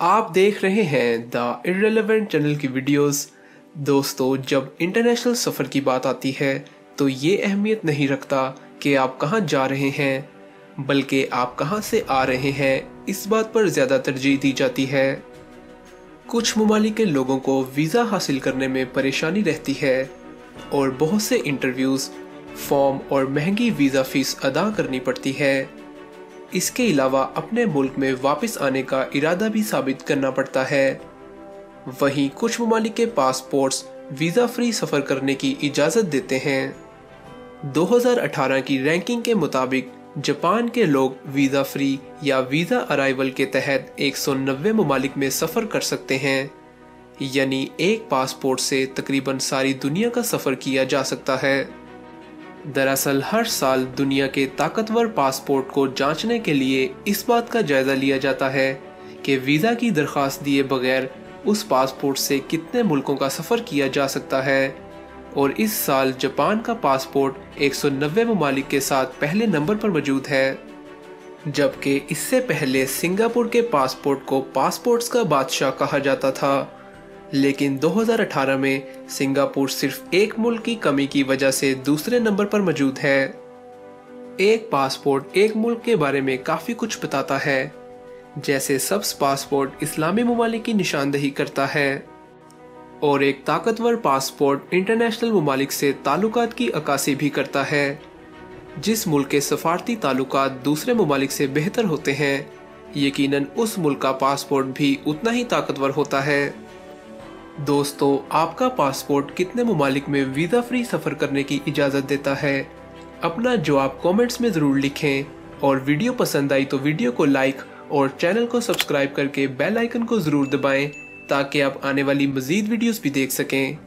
आप देख रहे हैं द इर्रेलेवेंट चैनल की वीडियोस। दोस्तों, जब इंटरनेशनल सफ़र की बात आती है तो ये अहमियत नहीं रखता कि आप कहाँ जा रहे हैं, बल्कि आप कहाँ से आ रहे हैं, इस बात पर ज़्यादा तरजीह दी जाती है। कुछ ममालिक के लोगों को वीज़ा हासिल करने में परेशानी रहती है और बहुत से इंटरव्यूज़, फॉर्म और महंगी वीज़ा फ़ीस अदा करनी पड़ती है। इसके अलावा अपने मुल्क में वापस आने का इरादा भी साबित करना पड़ता है। वहीं कुछ ममालिक के पासपोर्ट्स वीज़ा फ्री सफ़र करने की इजाज़त देते हैं। 2018 की रैंकिंग के मुताबिक जापान के लोग वीज़ा फ्री या वीज़ा अराइवल के तहत 190 ममालिक में सफ़र कर सकते हैं, यानी एक पासपोर्ट से तकरीबन सारी दुनिया का सफ़र किया जा सकता है। दरअसल हर साल दुनिया के ताकतवर पासपोर्ट को जांचने के लिए इस बात का जायजा लिया जाता है कि वीज़ा की दरख्वास्त दिए बगैर उस पासपोर्ट से कितने मुल्कों का सफ़र किया जा सकता है, और इस साल जापान का पासपोर्ट 190 ममालिक के साथ पहले नंबर पर मौजूद है, जबकि इससे पहले सिंगापुर के पासपोर्ट को पासपोर्ट्स का बादशाह कहा जाता था। लेकिन 2018 में सिंगापुर सिर्फ एक मुल्क की कमी की वजह से दूसरे नंबर पर मौजूद है। एक पासपोर्ट एक मुल्क के बारे में काफ़ी कुछ बताता है, जैसे सब्ज़ पासपोर्ट इस्लामी ममालिक की निशानदेही करता है और एक ताकतवर पासपोर्ट इंटरनेशनल ममालिक से ताल्लुकात की अक्कासी भी करता है। जिस मुल्क के सफारती ताल्लुकात दूसरे ममालिक से बेहतर होते हैं, यकीनन उस मुल्क का पासपोर्ट भी उतना ही ताकतवर होता है। दोस्तों, आपका पासपोर्ट कितने ममालिक में वीज़ा फ्री सफ़र करने की इजाज़त देता है? अपना जवाब कमेंट्स में ज़रूर लिखें, और वीडियो पसंद आई तो वीडियो को लाइक और चैनल को सब्सक्राइब करके बेल आइकन को ज़रूर दबाएं ताकि आप आने वाली मज़ीद वीडियोस भी देख सकें।